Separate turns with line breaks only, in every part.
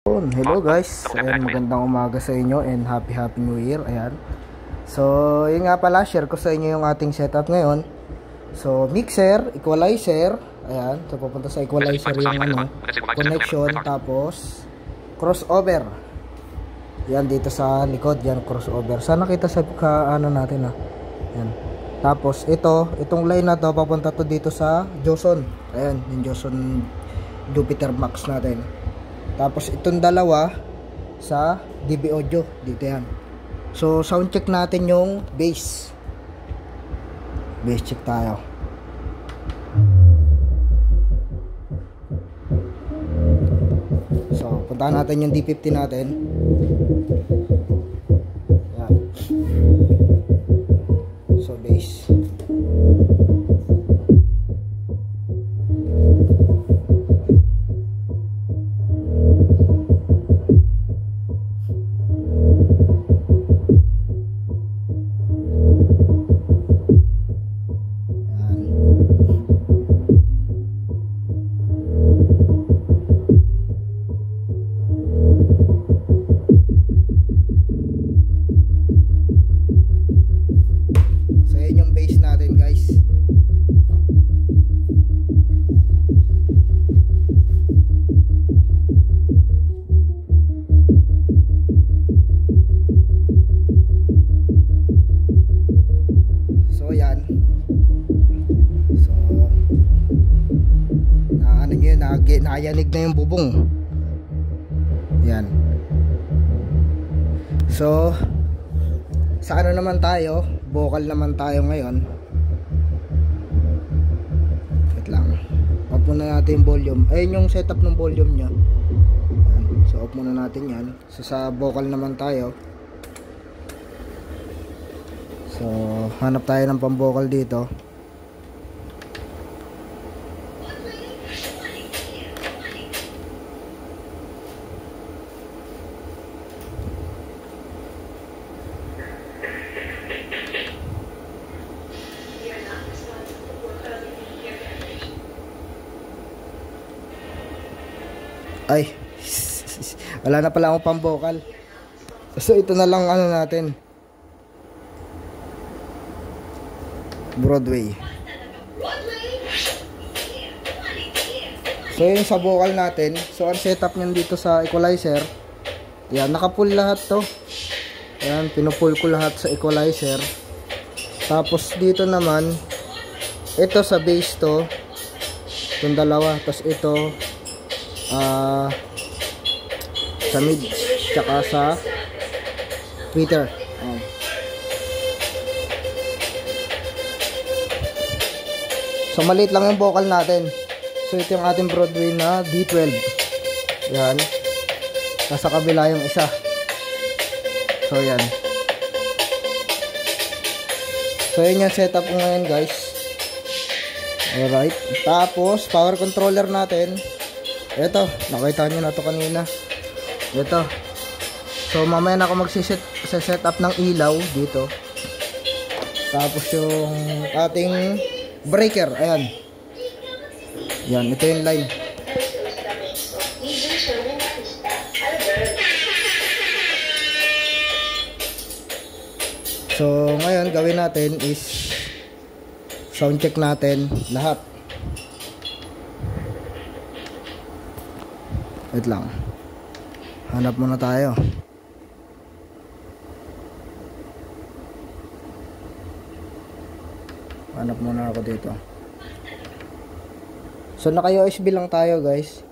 Hello guys, ayan, magandang umaga sa inyo and happy new year. Ayan. So, yun nga pala, share ko sa inyo yung ating setup ngayon. So, mixer, equalizer, ayan. So, pupunta sa equalizer yung connection, tapos crossover. Yan dito sa likod, yan crossover. Sana kita sa natin Ayan. Tapos itong line na to papunta to dito sa Joson. Ayan, yung Joson Jupiter Max natin. Tapos itong dalawa sa DB Audio dito yan. So sound check natin yung bass. Bass check tayo. So puntahan natin yung D50 natin. Yan. So bass. Naayanig na yung bubong. Yan. So sa ano naman tayo, vocal naman tayo ngayon. Wait lang, off muna natin yung volume. Ayun yung setup ng volume nya. So off muna natin yan. So sa vocal naman tayo. So hanap tayo ng pang vocal dito. Ay, wala na pala akong pang vocal. So ito na lang natin, Broadway. So yun sa vocal natin. So ang setup nyan dito sa equalizer, yan, naka-pull lahat to. Yan, pinupull ko lahat sa equalizer. Tapos dito naman, ito sa bass to, yung dalawa. Tapos ito sa mid tsaka sa tweeter. So maliit lang yung vocal natin. So ito yung ating Broadway na D12. Yan. Nasa kabila yung isa. So yan. So yun yung setup ko ngayon guys. Alright. Tapos power controller natin. Ito, nakita nyo na to kanina. Ito. So mamaya na ako magsiset up ng ilaw dito. Tapos yung ating breaker, ayan. Yan, ito yung line. So ngayon gawin natin is sound check natin lahat. Wait lang. Hanap muna tayo. Hanap muna ako dito. So naka-USB lang tayo guys.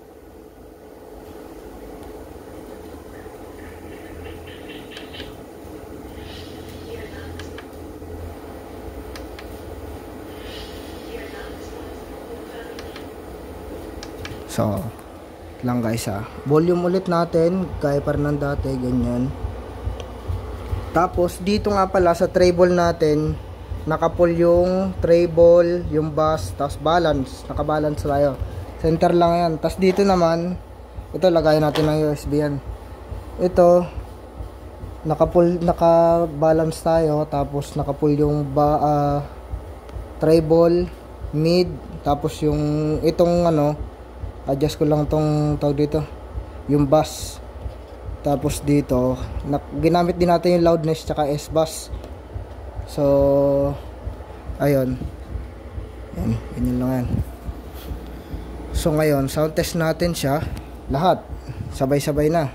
So lang guys volume ulit natin kaya pa rin ng dati, ganyan. Tapos dito nga pala sa treble natin, naka-pull yung treble, yung bass, tapos balance, naka-balance tayo, center lang yan. Tapos dito naman, ito lagayan natin ng USB yan. Ito naka-balance tayo, tapos naka-pull yung treble, mid, tapos yung itong adjust ko lang tong tawag dito, yung bass. Tapos dito, ginamit din natin yung loudness tsaka S-Bass. So, ayun. Yan, ganyan lang yan. So ngayon, sound test natin siya. Lahat, sabay-sabay na.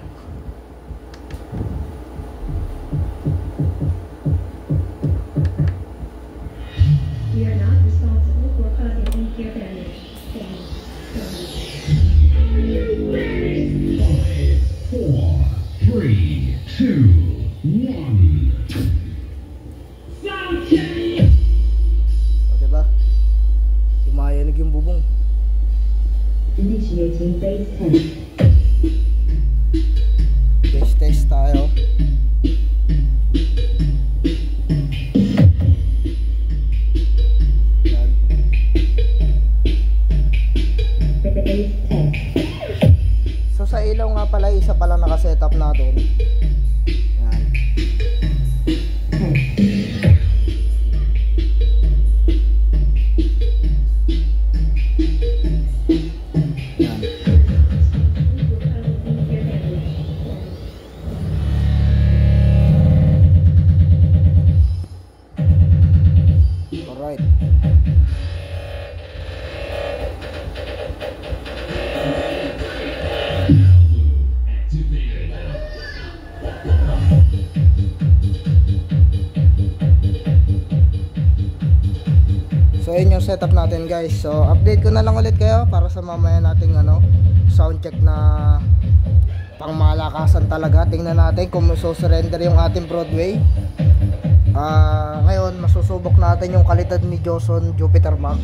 We are not responsible for causing any ear damage.
Three, two, one. Sound check.
O diba? Lumayanig yung bubong.
Initiating base test.
Base test tayo. Yan.
Base test.
So sa ilaw nga pala, isa pa lang nakasetup natin. Yan. Yan. Alright. So yun yung setup natin guys. So update ko na lang ulit kayo para sa mamaya nating sound check na pang malakasan talaga. Tingnan natin kung surrender yung ating Broadway. Ngayon masusubok natin yung kalidad ni Joson Jupiter Max.